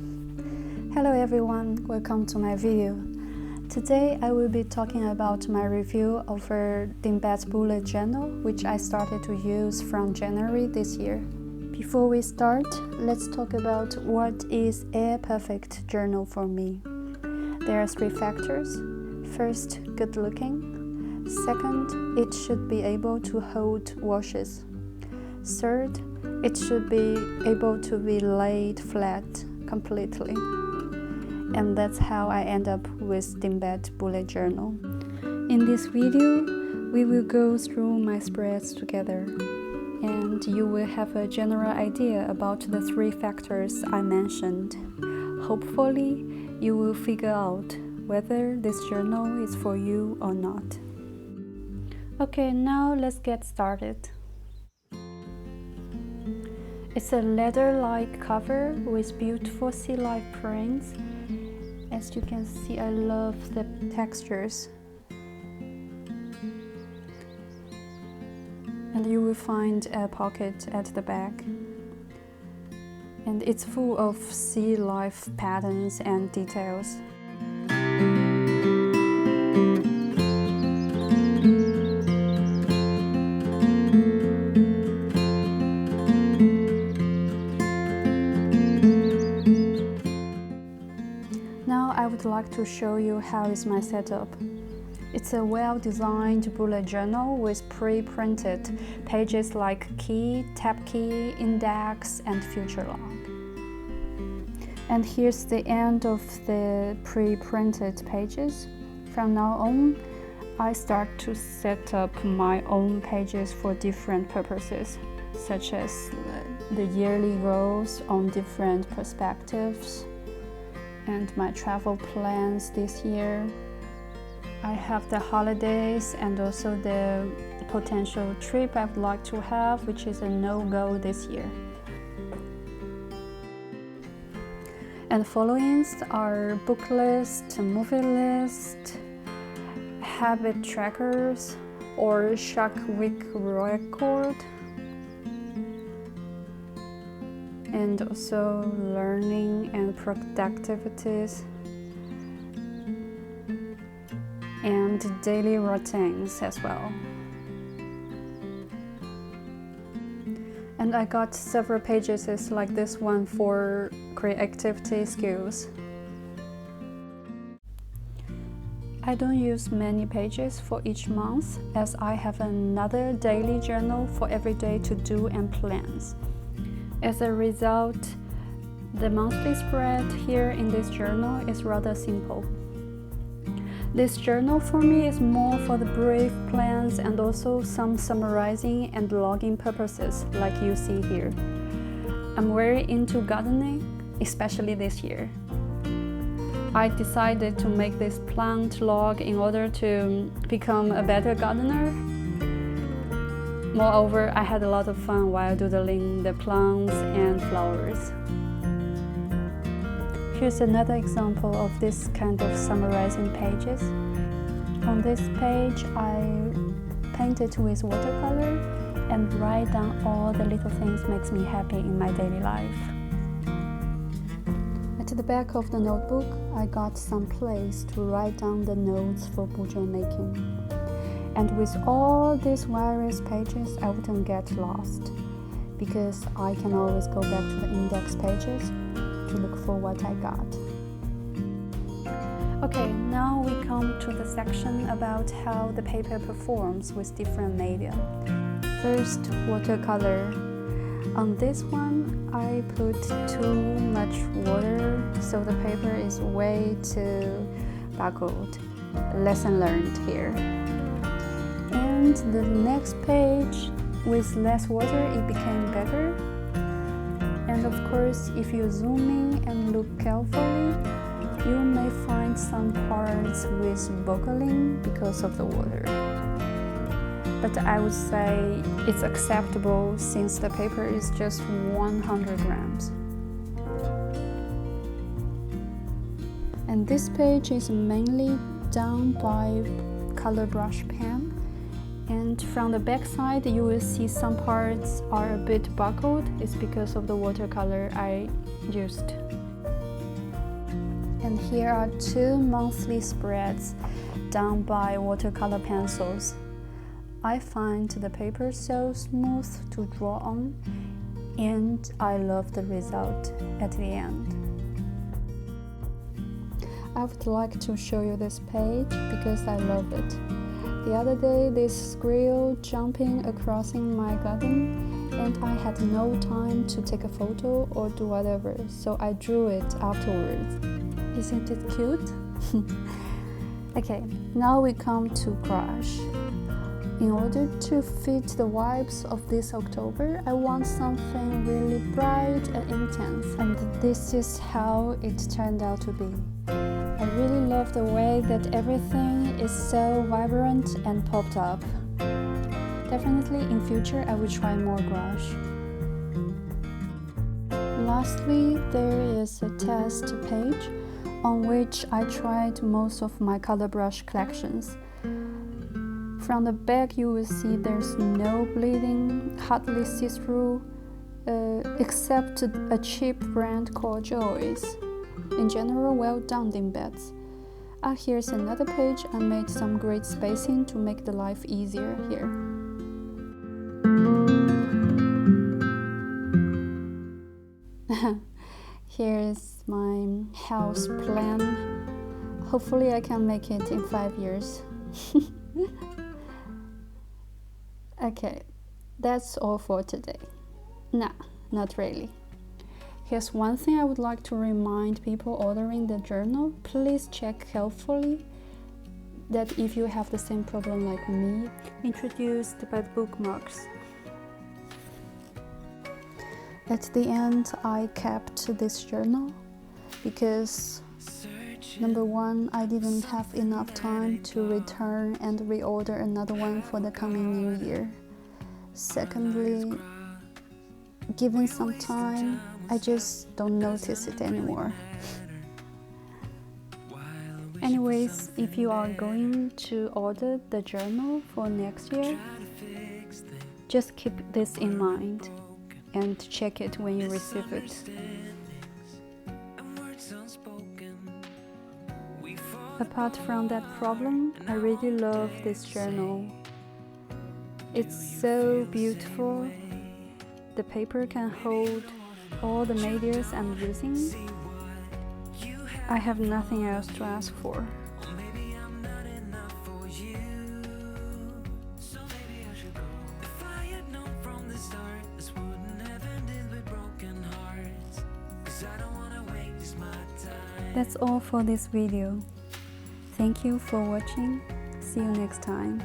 Hello everyone, welcome to my video. Today I will be talking about my review of a Dingbats bullet journal which I started to use from January this year. Before we start, let's talk about what is a perfect journal for me. There are 3 factors. First, good looking. Second, it should be able to hold washes. Third, it should be able to be laid flat completely. And that's how I end up with Dingbats bullet journal. In this video, we will go through my spreads together, and you will have a general idea about the 3 factors I mentioned. Hopefully, you will figure out whether this journal is for you or not. Okay, now let's get started. It's a leather-like cover with beautiful sea life prints. As you can see, I love the textures. And you will find a pocket at the back. And it's full of sea life patterns and details. Now I would like to show you how is my setup. It's a well-designed bullet journal with pre-printed pages like key, tab key, index, and future log. And here's the end of the pre-printed pages. From now on, I start to set up my own pages for different purposes, such as the yearly goals on different perspectives, and my travel plans this year. I have the holidays and also the potential trip I would like to have, which is a no-go this year. And following are book list, movie list, habit trackers, or Shark Week record, and also learning and productivities, and daily routines as well. And I got several pages like this one for creativity skills. I don't use many pages for each month, as I have another daily journal for every day to do and plans. As a result, the monthly spread here in this journal is rather simple. This journal for me is more for the brief plans and also some summarizing and logging purposes, like you see here. I'm very into gardening, especially this year. I decided to make this plant log in order to become a better gardener. Moreover, I had a lot of fun while doodling the plants and flowers. Here's another example of this kind of summarizing pages. On this page, I painted with watercolor and write down all the little things makes me happy in my daily life. At the back of the notebook, I got some place to write down the notes for bujou making. And with all these various pages, I wouldn't get lost, because I can always go back to the index pages to look for what I got. Okay, now we come to the section about how the paper performs with different media. First, watercolor. On this one, I put too much water, so the paper is way too buckled. Lesson learned here. And the next page, with less water, it became better. And of course, if you zoom in and look carefully, you may find some parts with buckling because of the water. But I would say it's acceptable since the paper is just 100 grams. And this page is mainly done by color brush pen. And from the back side, you will see some parts are a bit buckled. It's because of the watercolor I used. And here are 2 monthly spreads done by watercolor pencils. I find the paper so smooth to draw on, and I love the result at the end. I would like to show you this page because I love it. The other day, this squirrel jumping across in my garden, and I had no time to take a photo or do whatever, so I drew it afterwards. Isn't it cute? Okay, now we come to gouache. In order to fit the vibes of this October, I want something really bright and intense, and this is how it turned out to be. I really love the way that everything is so vibrant and popped up. Definitely in future I will try more gouache. Lastly, there is a test page on which I tried most of my color brush collections. From the back you will see there's no bleeding, hardly see-through, except a cheap brand called Joyce. In general, well done, Dingbats. Here's another page. I made some great spacing to make the life easier here. Here's my house plan. Hopefully I can make it in 5 years. Okay, that's all for today. Nah, not really. Here's one thing I would like to remind people ordering the journal. Please check carefully that if you have the same problem like me, introduced by the bookmarks. At the end, I kept this journal because number one, I didn't have enough time to return and reorder another one for the coming new year. Secondly, given some time, I just don't notice it anymore. Anyways, if you are going to order the journal for next year, just keep this in mind and check it when you receive it. Apart from that problem, I really love this journal. It's so beautiful. The paper can hold all the medias I'm using. I have nothing else to ask for. That's all for this video. Thank you for watching. See you next time.